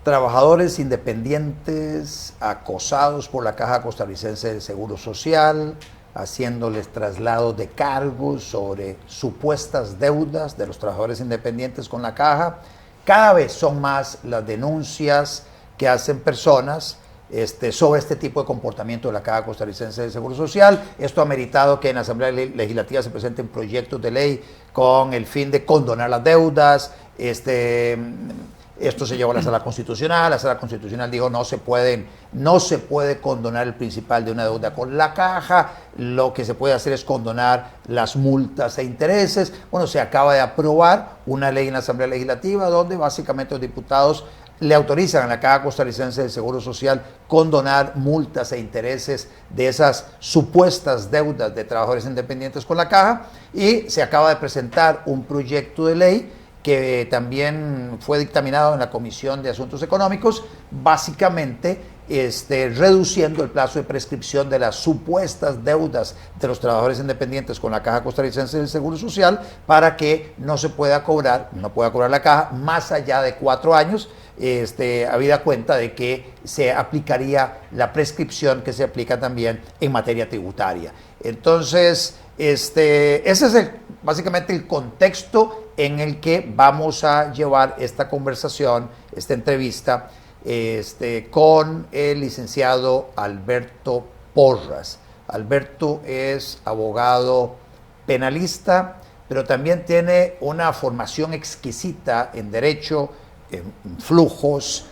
Trabajadores independientes acosados por la Caja Costarricense del Seguro Social, haciéndoles traslados de cargos sobre supuestas deudas de los trabajadores independientes con la Caja. Cada vez son más las denuncias que hacen personas sobre este tipo de comportamiento de la Caja Costarricense del Seguro Social. Esto ha meritado que en la Asamblea Legislativa se presenten proyectos de ley con el fin de condonar las deudas. Esto se llevó a la Sala Constitucional. La Sala Constitucional dijo no se puede condonar el principal de una deuda con la Caja. Lo que se puede hacer es condonar las multas e intereses. Bueno, se acaba de aprobar una ley en la Asamblea Legislativa donde básicamente los diputados le autorizan a la Caja Costarricense del Seguro Social condonar multas e intereses de esas supuestas deudas de trabajadores independientes con la Caja, y se acaba de presentar un proyecto de ley que también fue dictaminado en la Comisión de Asuntos Económicos, básicamente reduciendo el plazo de prescripción de las supuestas deudas de los trabajadores independientes con la Caja Costarricense del Seguro Social para que no pueda cobrar la Caja más allá de 4 años, habida cuenta de que se aplicaría la prescripción que se aplica también en materia tributaria. Entonces, ese es básicamente el contexto en el que vamos a llevar esta conversación, esta entrevista, con el licenciado Alberto Porras. Alberto es abogado penalista, pero también tiene una formación exquisita en derecho, en flujos,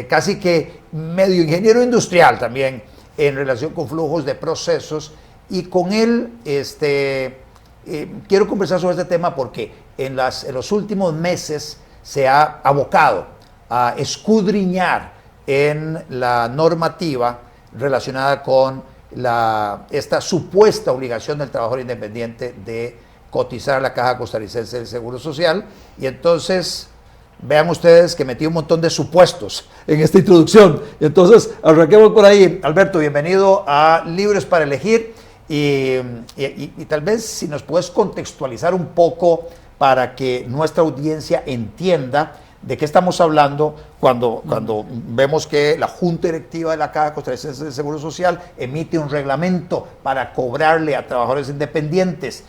casi que medio ingeniero industrial también en relación con flujos de procesos, y con él quiero conversar sobre este tema porque en los últimos meses se ha abocado a escudriñar en la normativa relacionada con esta supuesta obligación del trabajador independiente de cotizar a la Caja Costarricense del Seguro Social. Y entonces, vean ustedes que metí un montón de supuestos en esta introducción. Y entonces, arranquemos por ahí. Alberto, bienvenido a Libres para Elegir. Y tal vez si nos puedes contextualizar un poco para que nuestra audiencia entienda de qué estamos hablando cuando vemos que la Junta Directiva de la Caja Costarricense del Seguro Social emite un reglamento para cobrarle a trabajadores independientes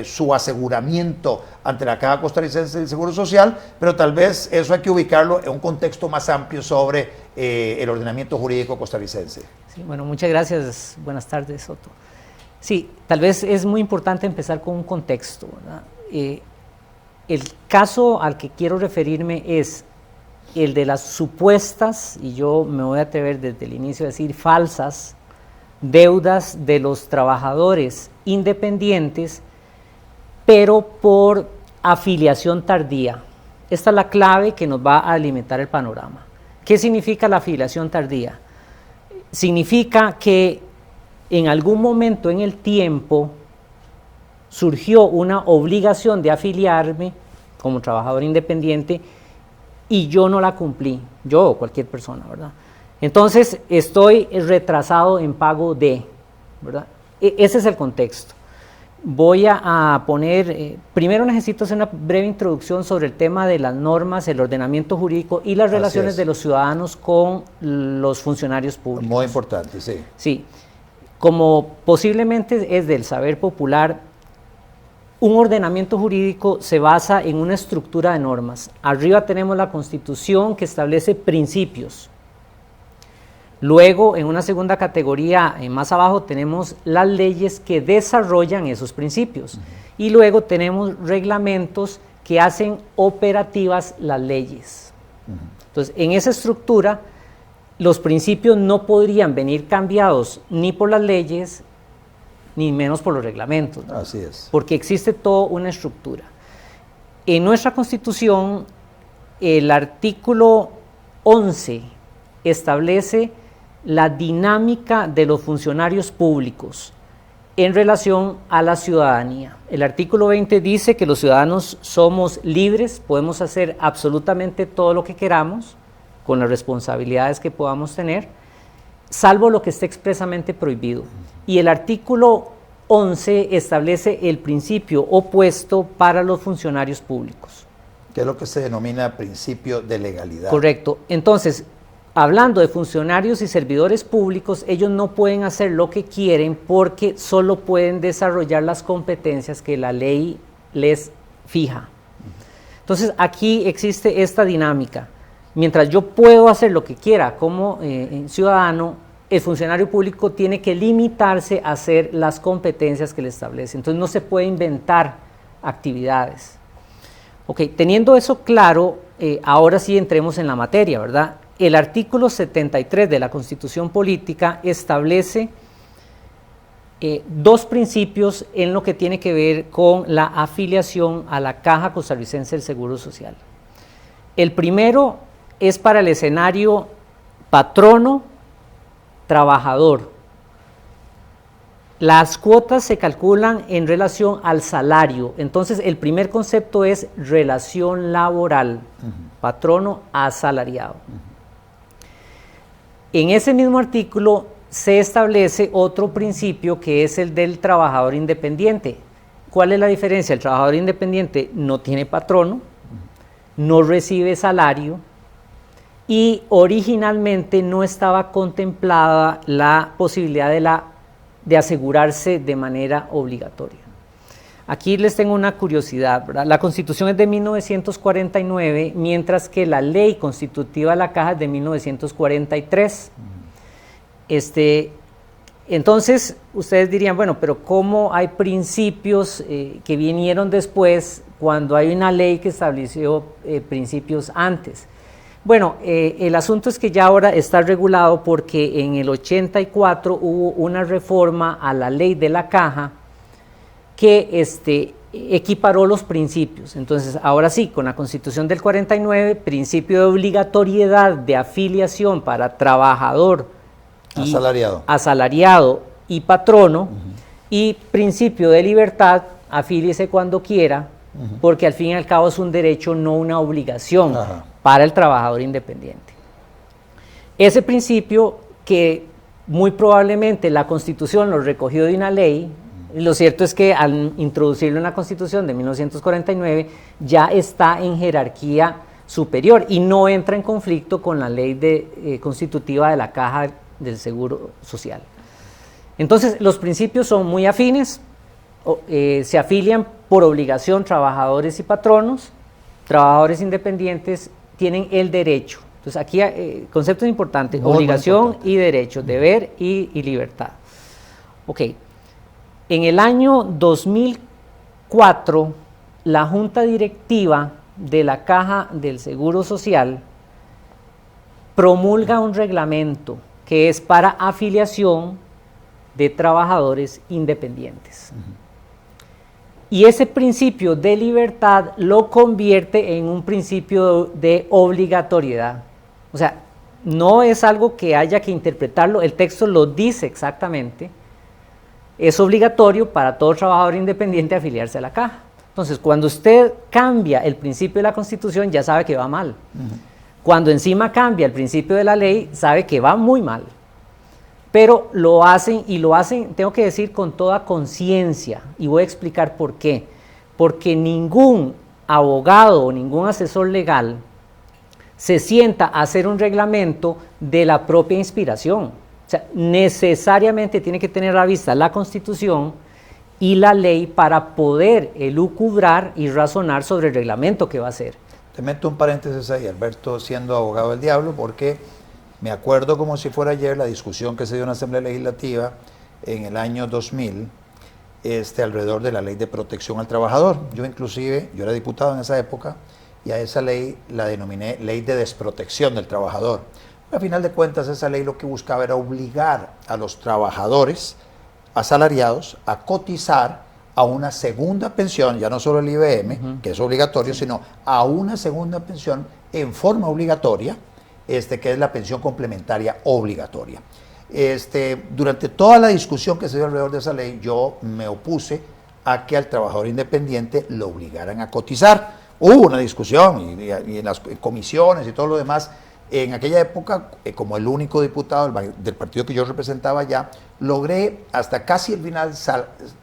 su aseguramiento ante la Caja Costarricense del Seguro Social, pero tal vez eso hay que ubicarlo en un contexto más amplio sobre el ordenamiento jurídico costarricense. Sí, bueno, muchas gracias. Buenas tardes, Soto. Sí, tal vez es muy importante empezar con un contexto, ¿verdad? El caso al que quiero referirme es el de las supuestas, y yo me voy a atrever desde el inicio a decir falsas, deudas de los trabajadores independientes, pero por afiliación tardía. Esta es la clave que nos va a alimentar el panorama. ¿Qué significa la afiliación tardía? Significa que en algún momento en el tiempo surgió una obligación de afiliarme como trabajador independiente y yo no la cumplí, yo o cualquier persona, ¿verdad? Entonces estoy retrasado en pago de, ¿verdad? Ese es el contexto. Voy a poner, primero necesito hacer una breve introducción sobre el tema de las normas, el ordenamiento jurídico y las relaciones de los ciudadanos con los funcionarios públicos. Muy importante, sí. Sí, como posiblemente es del saber popular, un ordenamiento jurídico se basa en una estructura de normas. Arriba tenemos la Constitución que establece principios. Luego, en una segunda categoría, más abajo, tenemos las leyes que desarrollan esos principios. Y luego tenemos reglamentos que hacen operativas las leyes. Entonces, en esa estructura, los principios no podrían venir cambiados ni por las leyes, ni menos por los reglamentos, ¿no? Así es. Porque existe toda una estructura. En nuestra Constitución, el artículo 11 establece la dinámica de los funcionarios públicos en relación a la ciudadanía. El artículo 20 dice que los ciudadanos somos libres, podemos hacer absolutamente todo lo que queramos, con las responsabilidades que podamos tener, salvo lo que esté expresamente prohibido. Y el artículo 11 establece el principio opuesto para los funcionarios públicos. Que es lo que se denomina principio de legalidad. Correcto. Entonces, hablando de funcionarios y servidores públicos, ellos no pueden hacer lo que quieren porque solo pueden desarrollar las competencias que la ley les fija. Entonces, aquí existe esta dinámica. Mientras yo puedo hacer lo que quiera como ciudadano, el funcionario público tiene que limitarse a hacer las competencias que le establece. Entonces, no se puede inventar actividades. Ok, teniendo eso claro, ahora sí entremos en la materia, ¿verdad? El artículo 73 de la Constitución Política establece dos principios en lo que tiene que ver con la afiliación a la Caja Costarricense del Seguro Social. El primero es para el escenario patrono-trabajador. Las cuotas se calculan en relación al salario. Entonces, el primer concepto es relación laboral, patrono asalariado. En ese mismo artículo se establece otro principio que es el del trabajador independiente. ¿Cuál es la diferencia? El trabajador independiente no tiene patrono, no recibe salario y originalmente no estaba contemplada la posibilidad de asegurarse de manera obligatoria. Aquí les tengo una curiosidad, ¿verdad? La Constitución es de 1949, mientras que la ley constitutiva de la Caja es de 1943. Entonces, ustedes dirían, bueno, pero ¿cómo hay principios que vinieron después cuando hay una ley que estableció principios antes? Bueno, el asunto es que ya ahora está regulado porque en el 84 hubo una reforma a la ley de la Caja que equiparó los principios. Entonces, ahora sí, con la Constitución del 49, principio de obligatoriedad de afiliación para trabajador asalariado y patrono, y principio de libertad, afíliese cuando quiera, porque al fin y al cabo es un derecho, no una obligación para el trabajador independiente. Ese principio que muy probablemente la Constitución lo recogió de una ley, lo cierto es que al introducirlo en la Constitución de 1949 ya está en jerarquía superior y no entra en conflicto con la ley constitutiva de la Caja del Seguro Social. Entonces, los principios son muy afines, se afilian por obligación trabajadores y patronos, trabajadores independientes tienen el derecho. Entonces, aquí conceptos importantes, obligación y derecho, deber y libertad. Ok. En el año 2004, la Junta Directiva de la Caja del Seguro Social promulga un reglamento que es para afiliación de trabajadores independientes. Y ese principio de libertad lo convierte en un principio de obligatoriedad. O sea, no es algo que haya que interpretarlo, el texto lo dice exactamente. Es obligatorio para todo trabajador independiente afiliarse a la Caja. Entonces, cuando usted cambia el principio de la Constitución, ya sabe que va mal. Cuando encima cambia el principio de la ley, sabe que va muy mal. Pero lo hacen, tengo que decir, con toda conciencia, y voy a explicar por qué. Porque ningún abogado o ningún asesor legal se sienta a hacer un reglamento de la propia inspiración. O sea, necesariamente tiene que tener a la vista la Constitución y la ley para poder elucubrar y razonar sobre el reglamento que va a hacer. Te meto un paréntesis ahí, Alberto, siendo abogado del diablo, porque me acuerdo como si fuera ayer la discusión que se dio en la Asamblea Legislativa en el año 2000 alrededor de la Ley de Protección al Trabajador. Yo era diputado en esa época y a esa ley la denominé Ley de Desprotección del Trabajador. A final de cuentas, esa ley lo que buscaba era obligar a los trabajadores asalariados a cotizar a una segunda pensión, ya no solo el IBM, que es obligatorio, sino a una segunda pensión en forma obligatoria, que es la pensión complementaria obligatoria. Durante toda la discusión que se dio alrededor de esa ley, yo me opuse a que al trabajador independiente lo obligaran a cotizar. Hubo una discusión y en las comisiones y todo lo demás, En aquella época, como el único diputado del partido que yo representaba ya, logré hasta casi el final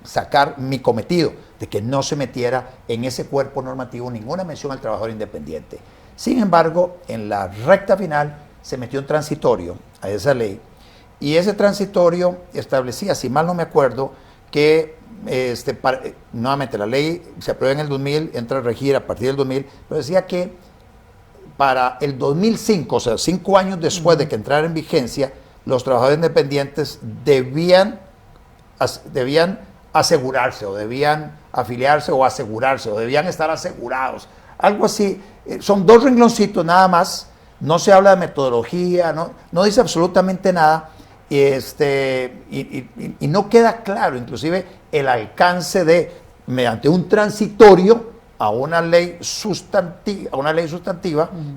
sacar mi cometido de que no se metiera en ese cuerpo normativo ninguna mención al trabajador independiente. Sin embargo, en la recta final se metió un transitorio a esa ley, y ese transitorio establecía, si mal no me acuerdo, que nuevamente la ley se aprueba en el 2000, entra a regir a partir del 2000, pero decía que para el 2005, o sea, 5 años después de que entrara en vigencia, los trabajadores independientes debían asegurarse, o debían afiliarse o asegurarse, o debían estar asegurados. Algo así. Son 2 rengloncitos nada más, no se habla de metodología, no dice absolutamente nada, y no queda claro, inclusive, el alcance de, mediante un transitorio, a una ley sustantiva,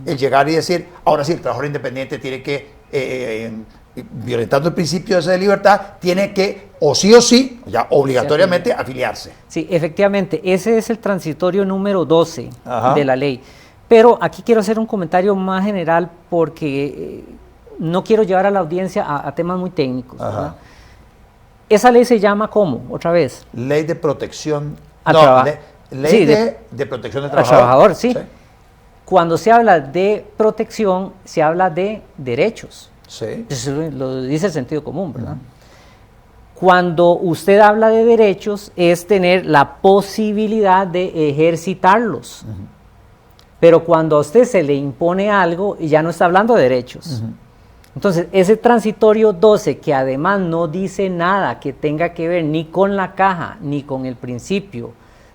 el llegar y decir, ahora sí, el trabajador independiente tiene que, violentando el principio ese de libertad, tiene que, o sí, ya obligatoriamente, afiliarse. Sí, efectivamente, ese es el transitorio número 12 de la ley. Pero aquí quiero hacer un comentario más general porque no quiero llevar a la audiencia a temas muy técnicos, ¿verdad? Esa ley se llama, ¿cómo? Otra vez. Ley de protección Ley de protección del trabajador. Trabajador, sí. Cuando se habla de protección, se habla de derechos. Sí. Eso lo dice el sentido común, ¿verdad? Cuando usted habla de derechos, es tener la posibilidad de ejercitarlos. Pero cuando a usted se le impone algo, ya no está hablando de derechos. Entonces, ese transitorio 12, que además no dice nada que tenga que ver ni con la caja, ni con el principio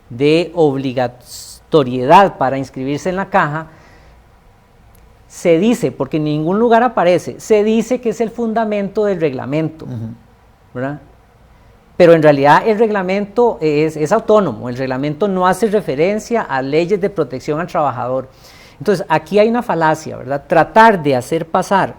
de obligatoriedad para inscribirse en la caja, se dice, porque en ningún lugar aparece, se dice que es el fundamento del reglamento, ¿verdad? Pero en realidad el reglamento es autónomo, el reglamento no hace referencia a leyes de protección al trabajador. Entonces, aquí hay una falacia, ¿verdad? Tratar de hacer pasar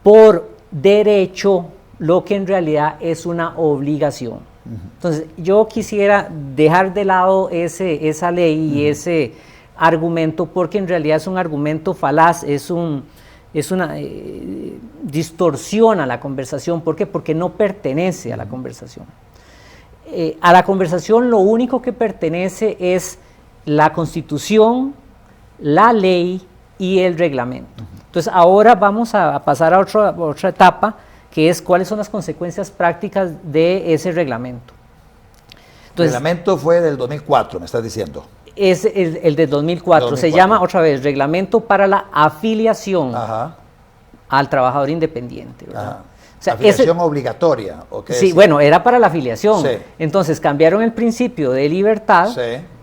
por derecho lo que en realidad es una obligación. Entonces, yo quisiera dejar de lado esa ley y ese argumento, porque en realidad es un argumento falaz, distorsiona la conversación. ¿Por qué? Porque no pertenece a la conversación. A la conversación lo único que pertenece es la Constitución, la ley y el reglamento. Entonces, ahora vamos a pasar a otra etapa, que es cuáles son las consecuencias prácticas de ese reglamento. Entonces, el reglamento fue del 2004, me estás diciendo. Es el de 2004. Se llama otra vez Reglamento para la Afiliación al Trabajador Independiente, ¿verdad? O sea, afiliación obligatoria. Sí, bueno, era para la afiliación. Sí. Entonces cambiaron el principio de libertad,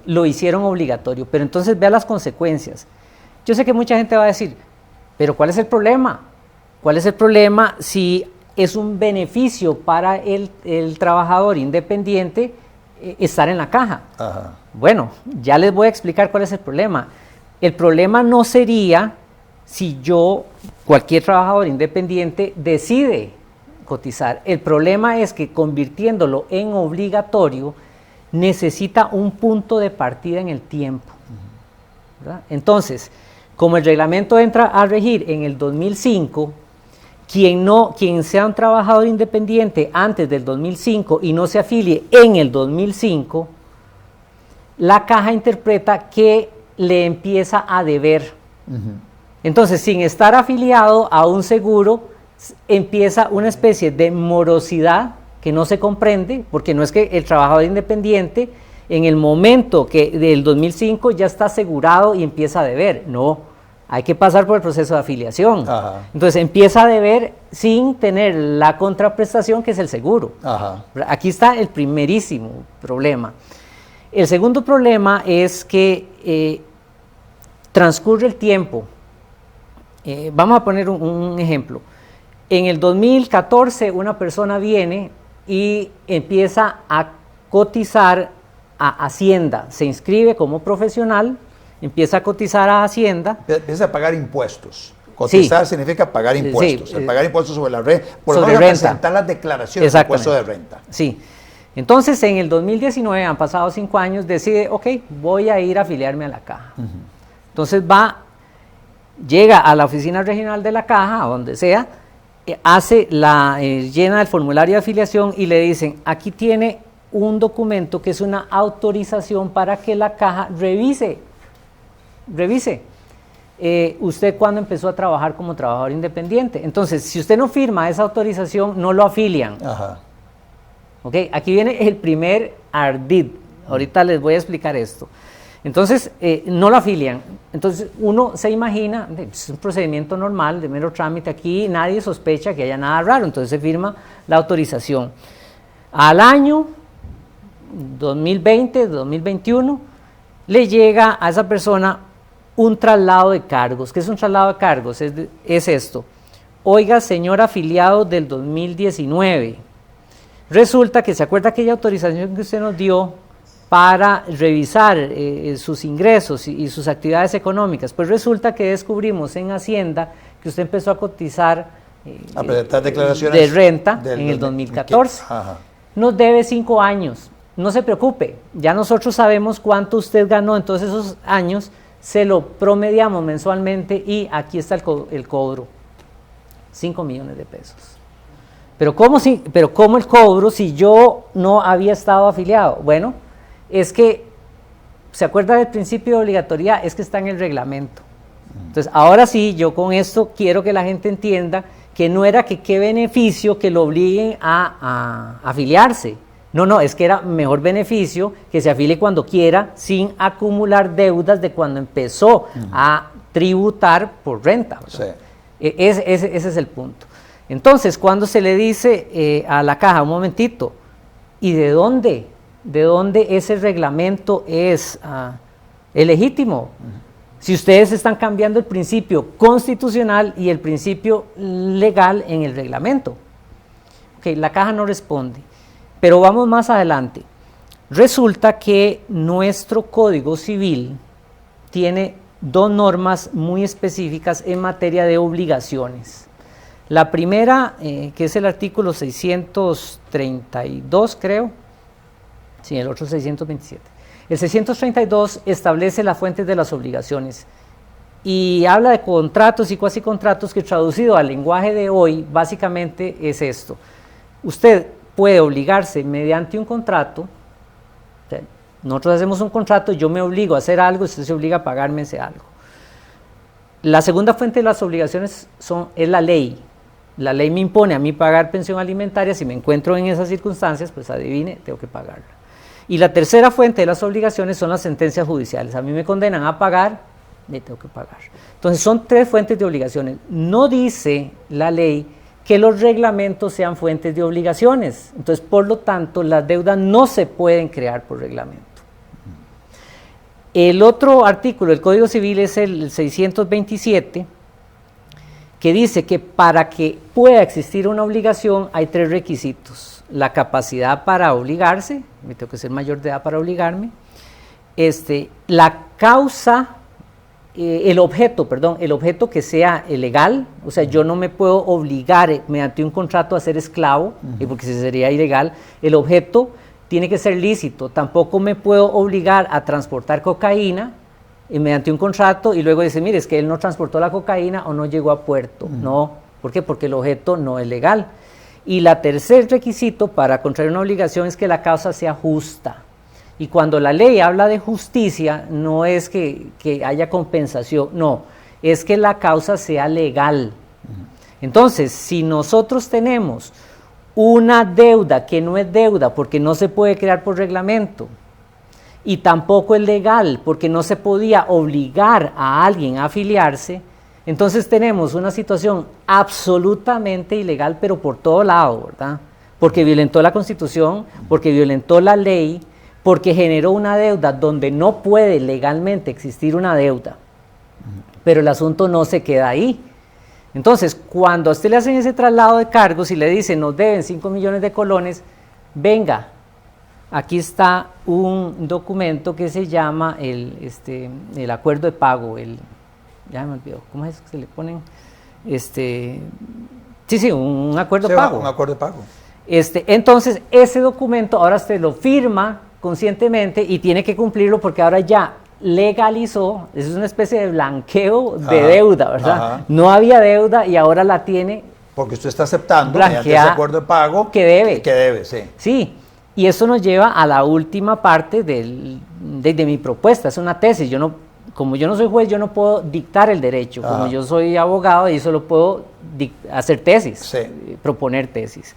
lo hicieron obligatorio. Pero entonces vea las consecuencias. Yo sé que mucha gente va a decir, pero ¿cuál es el problema? ¿Cuál es el problema si es un beneficio para el trabajador independiente estar en la caja? Bueno, ya les voy a explicar cuál es el problema. El problema no sería si cualquier trabajador independiente decide cotizar. El problema es que convirtiéndolo en obligatorio necesita un punto de partida en el tiempo, ¿verdad? Entonces, como el reglamento entra a regir en el 2005, quien sea un trabajador independiente antes del 2005 y no se afilie en el 2005, la caja interpreta que le empieza a deber. Entonces, sin estar afiliado a un seguro, empieza una especie de morosidad que no se comprende, porque no es que el trabajador independiente en el momento del 2005 ya está asegurado y empieza a deber. No, hay que pasar por el proceso de afiliación. Entonces empieza a deber sin tener la contraprestación, que es el seguro. Aquí está el primerísimo problema. El segundo problema es que transcurre el tiempo. Vamos a poner un ejemplo. En el 2014 una persona viene y empieza a cotizar a Hacienda, se inscribe como profesional, empieza a cotizar a Hacienda. Empieza a pagar impuestos. Cotizar significa pagar impuestos. Sí, pagar impuestos sobre la renta. Por sobre renta. Presentar las declaraciones de impuesto de renta. Sí. Entonces, en el 2019, han pasado 5 años, decide, ok, voy a ir a afiliarme a la caja. Entonces va llega a la oficina regional de la caja, a donde sea, llena el formulario de afiliación y le dicen, aquí tiene un documento que es una autorización para que la caja revise. Usted cuando empezó a trabajar como trabajador independiente. Entonces, si usted no firma esa autorización, no lo afilian. Ajá. ¿Ok? Aquí viene el primer ardid. Ahorita les voy a explicar esto. Entonces, no lo afilian. Entonces, uno se imagina, es un procedimiento normal, de mero trámite. Aquí nadie sospecha que haya nada raro. Entonces, se firma la autorización. Al año 2020, 2021, le llega a esa persona un traslado de cargos. ¿Qué es un traslado de cargos? Es esto. Oiga, señor afiliado del 2019, resulta que se acuerda aquella autorización que usted nos dio para revisar sus ingresos y sus actividades económicas. Pues resulta que descubrimos en Hacienda que usted empezó a cotizar a presentar declaraciones de renta en el 2014. Nos debe 5 años. No se preocupe, ya nosotros sabemos cuánto usted ganó en todos esos años, se lo promediamos mensualmente y aquí está el cobro, 5 millones de pesos. Pero ¿cómo el cobro si yo no había estado afiliado? Bueno, es que, ¿se acuerda del principio de obligatoriedad? Es que está en el reglamento. Entonces, ahora sí, yo con esto quiero que la gente entienda que no era que qué beneficio que lo obliguen a afiliarse. No, es que era mejor beneficio que se afilie cuando quiera sin acumular deudas de cuando empezó a tributar por renta. Sí. Ese es el punto. Entonces, cuando se le dice a la caja, un momentito, ¿y de dónde ese reglamento es legítimo? Si ustedes están cambiando el principio constitucional y el principio legal en el reglamento. Okay, la caja no responde. Pero vamos más adelante. Resulta que nuestro Código Civil tiene 2 normas muy específicas en materia de obligaciones. La primera, que es el artículo 632, creo. Sí, el otro 627. El 632 establece las fuentes de las obligaciones y habla de contratos y cuasi contratos que traducido al lenguaje de hoy básicamente es esto. Usted puede obligarse mediante un contrato. O sea, nosotros hacemos un contrato, yo me obligo a hacer algo, usted se obliga a pagarme ese algo. La segunda fuente de las obligaciones es la ley. La ley me impone a mí pagar pensión alimentaria, si me encuentro en esas circunstancias, pues adivine, tengo que pagarla. Y la tercera fuente de las obligaciones son las sentencias judiciales. A mí me condenan a pagar, me tengo que pagar. Entonces son 3 fuentes de obligaciones. No dice la ley que los reglamentos sean fuentes de obligaciones. Entonces, por lo tanto, las deudas no se pueden crear por reglamento. El otro artículo del Código Civil es el 627, que dice que para que pueda existir una obligación hay 3 requisitos. La capacidad para obligarse, me tengo que ser mayor de edad para obligarme, la causa, el objeto que sea legal, o sea, yo no me puedo obligar mediante un contrato a ser esclavo, porque si sería ilegal. El objeto tiene que ser lícito, tampoco me puedo obligar a transportar cocaína mediante un contrato y luego dice, mire, es que él no transportó la cocaína o no llegó a puerto. No, ¿por qué? Porque el objeto no es legal. Y el tercer requisito para contraer una obligación es que la causa sea justa. Y cuando la ley habla de justicia, no es que haya compensación, no, es que la causa sea legal. Entonces, si nosotros tenemos una deuda que no es deuda porque no se puede crear por reglamento, y tampoco es legal porque no se podía obligar a alguien a afiliarse, entonces tenemos una situación absolutamente ilegal, pero por todo lado, ¿verdad? Porque violentó la Constitución, porque violentó la ley, porque generó una deuda donde no puede legalmente existir una deuda, pero el asunto no se queda ahí. Entonces, cuando a usted le hacen ese traslado de cargos y le dicen, nos deben 5 millones de colones, venga, aquí está un documento que se llama el acuerdo de pago, ya me olvidó, ¿cómo es que se le ponen? Sí, un acuerdo de pago. Un acuerdo de pago. Entonces, ese documento ahora usted lo firma conscientemente y tiene que cumplirlo porque ahora ya legalizó, es una especie de blanqueo de Ajá, deuda, ¿verdad? ajá. No había deuda y ahora la tiene Porque usted está aceptando, blanqueada, mediante ese acuerdo de pago, que debe. Que debe, sí. Sí, y eso nos lleva a la última parte de mi propuesta, es una tesis. Como yo no soy juez, yo no puedo dictar el derecho. Ajá. Como yo soy abogado, y solo puedo hacer tesis, Sí. proponer tesis.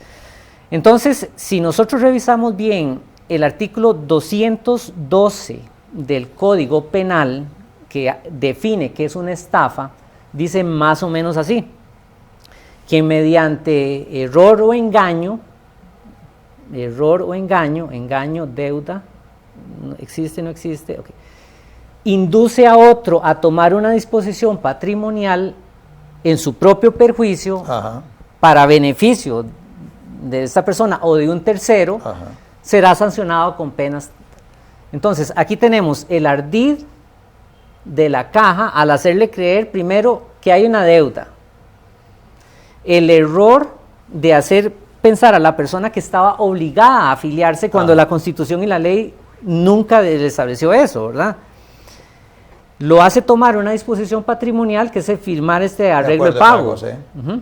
Entonces, si nosotros revisamos bien el artículo 212 del Código Penal, que define qué es una estafa, dice más o menos así: que mediante error o engaño, deuda, existe, no existe, okay, induce a otro a tomar una disposición patrimonial en su propio perjuicio, Ajá. para beneficio de esta persona o de un tercero, Ajá. será sancionado con penas. Entonces, aquí tenemos el ardid de la caja al hacerle creer primero que hay una deuda, el error de hacer pensar a la persona que estaba obligada a afiliarse cuando la Constitución y la ley nunca le estableció eso, ¿verdad? Lo hace tomar una disposición patrimonial, que es firmar este arreglo de pago. Sí. Uh-huh.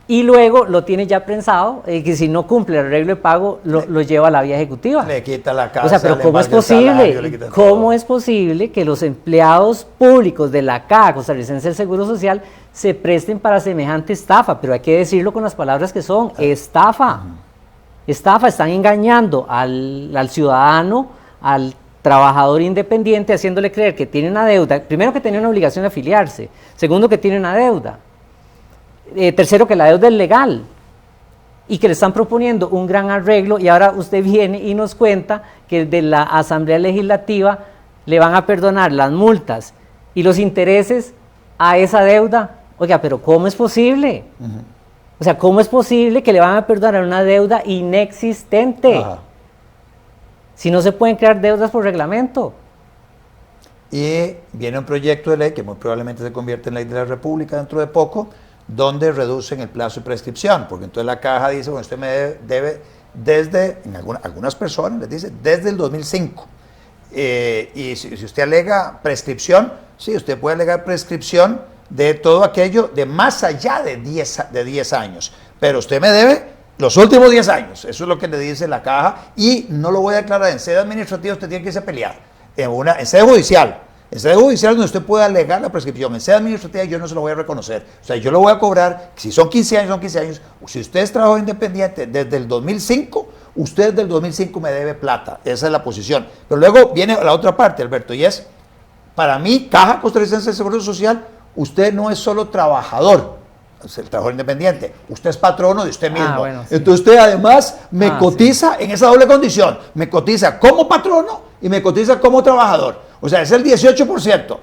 Y luego lo tiene ya prensado, que si no cumple el arreglo de pago, lo lleva a la vía ejecutiva. Le quita la casa. O sea, pero ¿cómo es posible? ¿Cómo es posible que los empleados públicos de la Caja Costarricense del Seguro Social se presten para semejante estafa? Pero hay que decirlo con las palabras que son: estafa. Estafa, están engañando al ciudadano, al trabajador independiente, haciéndole creer que tiene una deuda. Primero, que tiene una obligación de afiliarse. Segundo, que tiene una deuda. Tercero, que la deuda es legal y que le están proponiendo un gran arreglo, y ahora usted viene y nos cuenta que de la Asamblea Legislativa le van a perdonar las multas y los intereses a esa deuda. Oiga, pero ¿cómo es posible? O sea, ¿cómo es posible que le van a perdonar una deuda inexistente? Ajá. Si no se pueden crear deudas por reglamento. Y viene un proyecto de ley que muy probablemente se convierte en ley de la República dentro de poco, donde reducen el plazo de prescripción, porque entonces la caja dice: bueno, usted me debe desde, en algunas personas les dice, desde el 2005. Y si usted alega prescripción, sí, usted puede alegar prescripción de todo aquello de más allá de 10 años, pero usted me debe los últimos 10 años. Eso es lo que le dice la caja, y no lo voy a declarar en sede administrativa, usted tiene que irse a pelear en sede judicial. En sede judicial, donde usted puede alegar la prescripción. En sede administrativa, yo no se lo voy a reconocer. O sea, yo lo voy a cobrar. Si son 15 años, son 15 años. Si usted es trabajador independiente desde el 2005, usted desde el 2005 me debe plata. Esa es la posición. Pero luego viene la otra parte, Alberto, y es: para mí, Caja Costarricense de Seguro Social, usted no es solo trabajador, es el trabajador independiente, usted es patrono de usted mismo. Bueno, sí. Entonces usted además me cotiza en esa doble condición. Me cotiza como patrono y me cotiza como trabajador. O sea, es el 18%.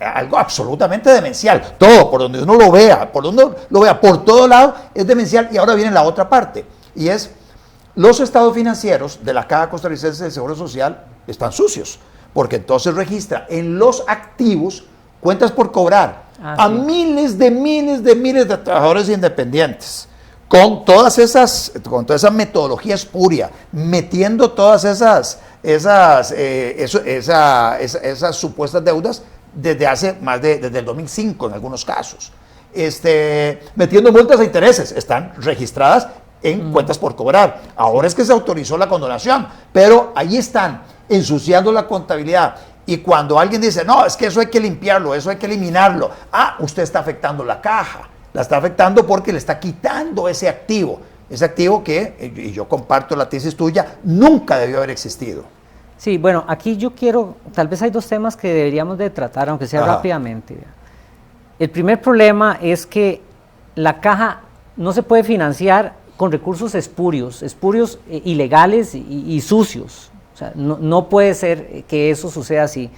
Algo absolutamente demencial. Todo, por donde uno lo vea, por todo lado, es demencial. Y ahora viene la otra parte, y es: los estados financieros de la Caja Costarricense de Seguro Social están sucios, porque entonces registra en los activos cuentas por cobrar a miles de trabajadores independientes, con todas esas metodología espuria, metiendo todas esas supuestas deudas desde el 2005 en algunos casos, metiendo multas e intereses, están registradas en cuentas por cobrar. Ahora es que se autorizó la condonación, pero ahí están ensuciando la contabilidad. Y cuando alguien dice: no, es que eso hay que limpiarlo, eso hay que eliminarlo, usted está afectando la caja, la está afectando porque le está quitando ese activo que, y yo comparto la tesis tuya, nunca debió haber existido. Sí, bueno, aquí yo quiero, tal vez hay dos temas que deberíamos de tratar, aunque sea rápidamente. El primer problema es que la caja no se puede financiar con recursos espurios, ilegales y sucios. O sea, no puede ser que eso suceda así.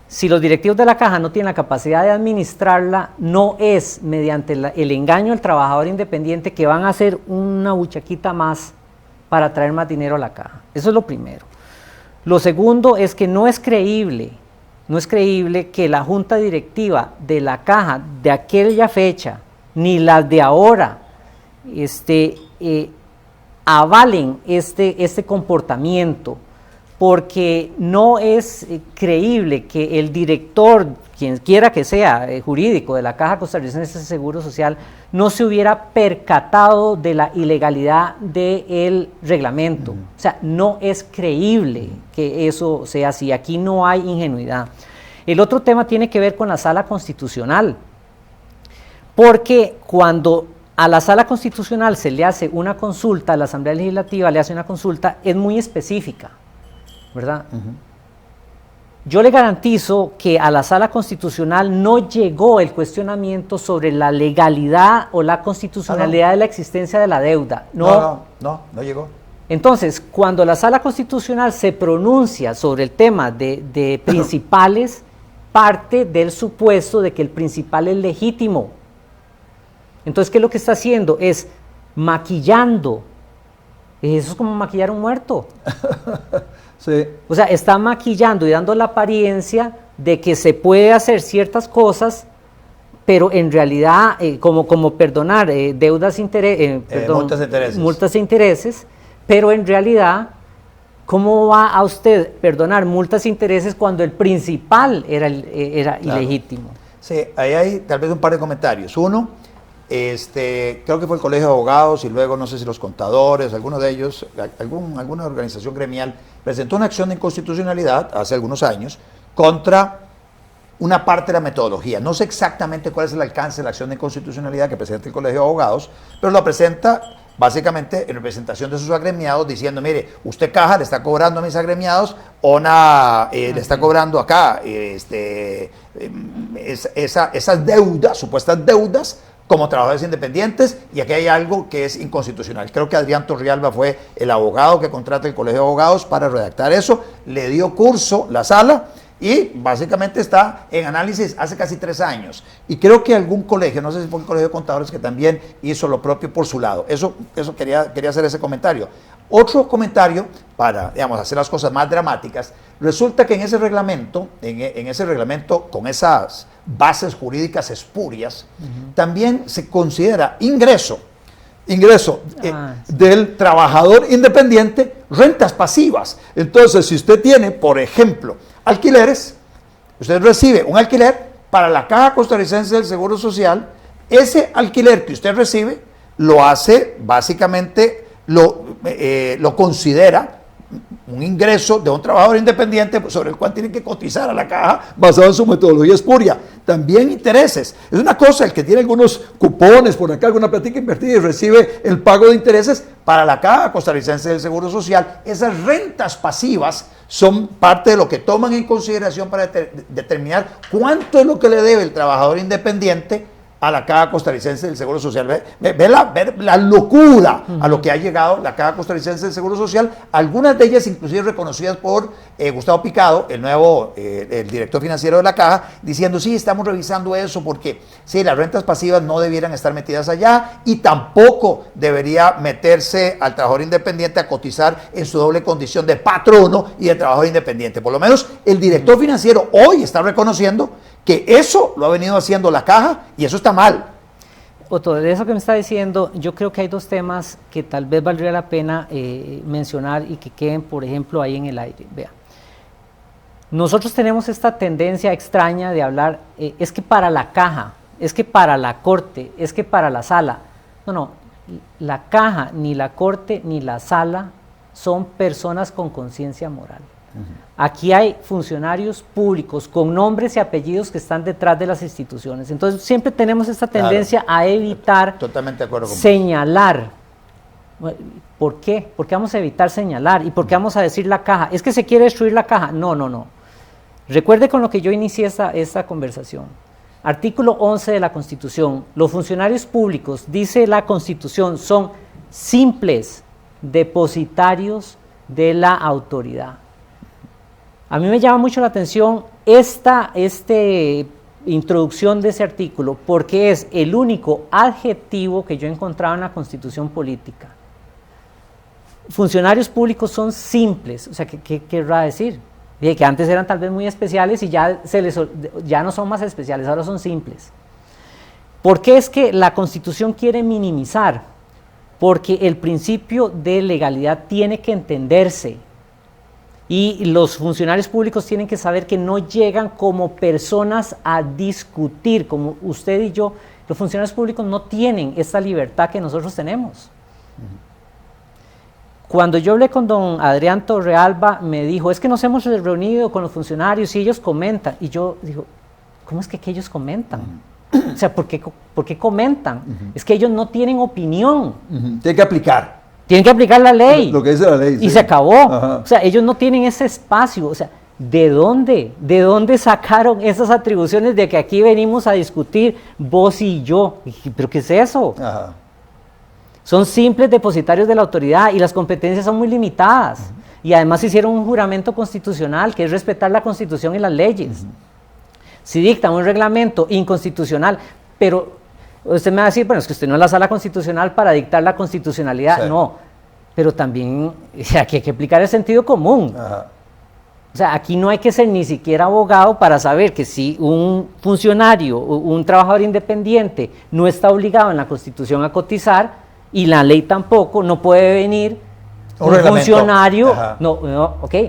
Si los directivos de la caja no tienen la capacidad de administrarla, no es mediante el engaño al trabajador independiente que van a hacer una buchaquita más para traer más dinero a la caja. Eso es lo primero. Lo segundo es que no es creíble que la junta directiva de la caja de aquella fecha, ni las de ahora, avalen este comportamiento, porque no es creíble que el director, quien quiera que sea, jurídico de la Caja Costarricense de Seguro Social, no se hubiera percatado de la ilegalidad del reglamento. O sea, no es creíble que eso sea así. Aquí no hay ingenuidad. El otro tema tiene que ver con la Sala Constitucional, porque cuando a la Sala Constitucional se le hace una consulta, a la Asamblea Legislativa le hace una consulta, es muy específica, ¿verdad? Yo le garantizo que a la Sala Constitucional no llegó el cuestionamiento sobre la legalidad o la constitucionalidad de la existencia de la deuda. No llegó. Entonces, cuando la Sala Constitucional se pronuncia sobre el tema de principales, parte del supuesto de que el principal es legítimo. Entonces, ¿qué es lo que está haciendo? Es maquillando. Eso es como maquillar a un muerto. Sí. O sea, está maquillando y dando la apariencia de que se puede hacer ciertas cosas, pero en realidad, como perdonar multas e intereses, pero en realidad, ¿cómo va a usted perdonar multas e intereses cuando el principal era claro, ilegítimo? Sí, ahí hay tal vez un par de comentarios. Uno, creo que fue el Colegio de Abogados y luego no sé si los contadores, alguno de ellos, alguna organización gremial presentó una acción de inconstitucionalidad hace algunos años contra una parte de la metodología. No sé exactamente cuál es el alcance de la acción de inconstitucionalidad que presenta el Colegio de Abogados, pero lo presenta básicamente en representación de sus agremiados diciendo, mire, usted Caja le está cobrando a mis agremiados, ONA le está cobrando acá esas deudas, supuestas deudas, como trabajadores independientes, y aquí hay algo que es inconstitucional. Creo que Adrián Torrialba fue el abogado que contrata el Colegio de Abogados para redactar eso, le dio curso la sala, y básicamente está en análisis hace casi 3 años. Y creo que algún colegio, no sé si fue el Colegio de Contadores, que también hizo lo propio por su lado. Eso quería hacer ese comentario. Otro comentario, para hacer las cosas más dramáticas, resulta que en ese reglamento, con esas bases jurídicas espurias, también se considera ingreso del trabajador independiente, rentas pasivas. Entonces, si usted tiene, por ejemplo, alquileres, usted recibe un alquiler para la Caja Costarricense del Seguro Social, ese alquiler que usted recibe lo hace básicamente, lo considera un ingreso de un trabajador independiente sobre el cual tiene que cotizar a la Caja basado en su metodología espuria. También intereses. Es una cosa el que tiene algunos cupones por acá, alguna platica invertida y recibe el pago de intereses para la Caja Costarricense del Seguro Social. Esas rentas pasivas son parte de lo que toman en consideración para determinar cuánto es lo que le debe el trabajador independiente a la Caja Costarricense del Seguro Social. Ve la locura a lo que ha llegado la Caja Costarricense del Seguro Social, algunas de ellas inclusive reconocidas por Gustavo Picado, el nuevo el director financiero de la Caja, diciendo sí, estamos revisando eso porque sí, las rentas pasivas no debieran estar metidas allá y tampoco debería meterse al trabajador independiente a cotizar en su doble condición de patrono y de trabajador independiente. Por lo menos el director financiero hoy está reconociendo que eso lo ha venido haciendo la Caja y eso está mal. Otto, de eso que me está diciendo, yo creo que hay 2 temas que tal vez valdría la pena mencionar y que queden, por ejemplo, ahí en el aire. Vea, nosotros tenemos esta tendencia extraña de hablar, es que para la Caja, es que para la Corte, es que para la Sala. No, la Caja, ni la Corte, ni la Sala son personas con conciencia moral. Aquí hay funcionarios públicos con nombres y apellidos que están detrás de las instituciones. Entonces siempre tenemos esta tendencia a evitar totalmente de acuerdo con señalar. ¿Por qué? ¿Por qué vamos a evitar señalar? ¿Y por qué vamos a decir la Caja? ¿Es que se quiere destruir la Caja? No. Recuerde con lo que yo inicié esta conversación. Artículo 11 de la Constitución. Los funcionarios públicos, dice la Constitución, son simples depositarios de la autoridad. A mí me llama mucho la atención esta introducción de ese artículo porque es el único adjetivo que yo he encontrado en la Constitución política. Funcionarios públicos son simples, o sea, ¿qué querrá decir? Dije que antes eran tal vez muy especiales y ya no son más especiales, ahora son simples. ¿Por qué es que la Constitución quiere minimizar? Porque el principio de legalidad tiene que entenderse. Y los funcionarios públicos tienen que saber que no llegan como personas a discutir, como usted y yo. Los funcionarios públicos no tienen esta libertad que nosotros tenemos. Cuando yo hablé con don Adrián Torrealba, me dijo, es que nos hemos reunido con los funcionarios y ellos comentan. Y yo digo, ¿cómo es que ellos comentan? O sea, ¿por qué comentan? Es que ellos no tienen opinión. Tienen que aplicar. Tienen que aplicar la ley. Lo que dice la ley. Y se acabó. Ajá. O sea, ellos no tienen ese espacio. O sea, ¿de dónde? ¿De dónde sacaron esas atribuciones de que aquí venimos a discutir vos y yo? ¿Pero qué es eso? Ajá. Son simples depositarios de la autoridad y las competencias son muy limitadas. Y además hicieron un juramento constitucional, que es respetar la Constitución y las leyes. Si dictan un reglamento inconstitucional, pero usted me va a decir, bueno, es que usted no es la sala constitucional para dictar la constitucionalidad. Sí. No, pero también aquí hay que aplicar el sentido común. Ajá. O sea, aquí no hay que ser ni siquiera abogado para saber que si un funcionario, un trabajador independiente no está obligado en la Constitución a cotizar, y la ley tampoco, no puede venir un funcionario,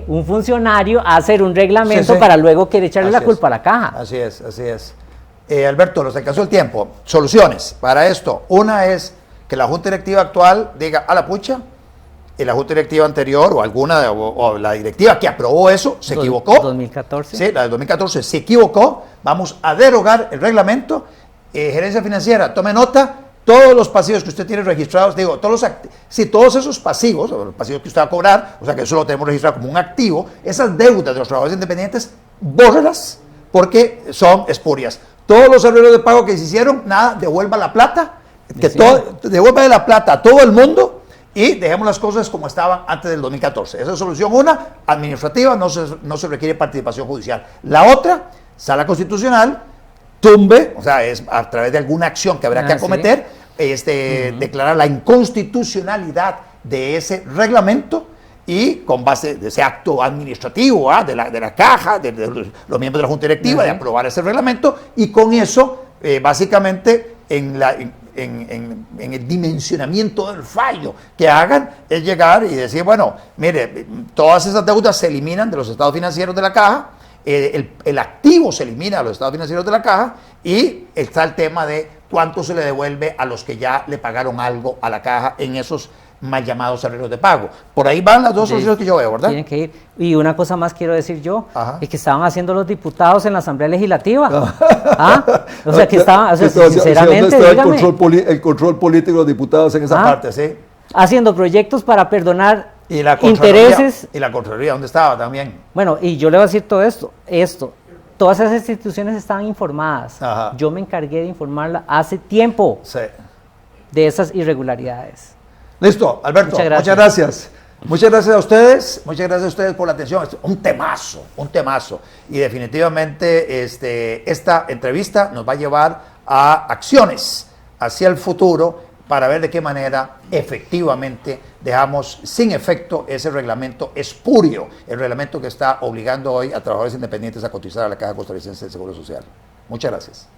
un funcionario a hacer un reglamento para luego querer echarle la culpa a la caja. Así es, así es. Alberto, nos alcanzó el tiempo. Soluciones para esto. Una es que la Junta Directiva actual diga a la pucha, y la Junta Directiva anterior o la directiva que aprobó eso se equivocó. 2014. Sí, la del 2014 se equivocó. Vamos a derogar el reglamento. Gerencia Financiera, tome nota. Todos los pasivos que usted tiene registrados, digo, todos esos pasivos, los pasivos que usted va a cobrar, o sea que eso lo tenemos registrado como un activo, esas deudas de los trabajadores independientes, bórrelas porque son espurias. Todos los arreglos de pago que se hicieron, nada, devuelva la plata, devuelva la plata a todo el mundo y dejemos las cosas como estaban antes del 2014. Esa es solución una, administrativa, no se requiere participación judicial. La otra, sala constitucional, tumbe, o sea, es a través de alguna acción que habrá que acometer, declarar la inconstitucionalidad de ese reglamento y con base de ese acto administrativo de la caja, de los miembros de la Junta Directiva, de aprobar ese reglamento y con eso, básicamente, en el dimensionamiento del fallo que hagan es llegar y decir, bueno, mire, todas esas deudas se eliminan de los estados financieros de la caja, el activo se elimina de los estados financieros de la caja y está el tema de cuánto se le devuelve a los que ya le pagaron algo a la caja en esos mal llamados arreglos de pago. Por ahí van las dos soluciones que yo veo, ¿verdad? Tienen que ir. Y una cosa más quiero decir yo, es que estaban haciendo los diputados en la Asamblea Legislativa. O sea, que estaban, o sea, sinceramente, dígame. El control político de los diputados en esa parte, ¿sí? Haciendo proyectos para perdonar y la intereses. ¿Y la Contraloría dónde estaba también? Bueno, y yo le voy a decir todo esto. Todas esas instituciones estaban informadas. Yo me encargué de informarla hace tiempo de esas irregularidades. Listo, Alberto, muchas gracias. Muchas gracias a ustedes por la atención. Es un temazo. Y definitivamente esta entrevista nos va a llevar a acciones hacia el futuro para ver de qué manera efectivamente dejamos sin efecto ese reglamento espurio, el reglamento que está obligando hoy a trabajadores independientes a cotizar a la Caja Costarricense del Seguro Social. Muchas gracias.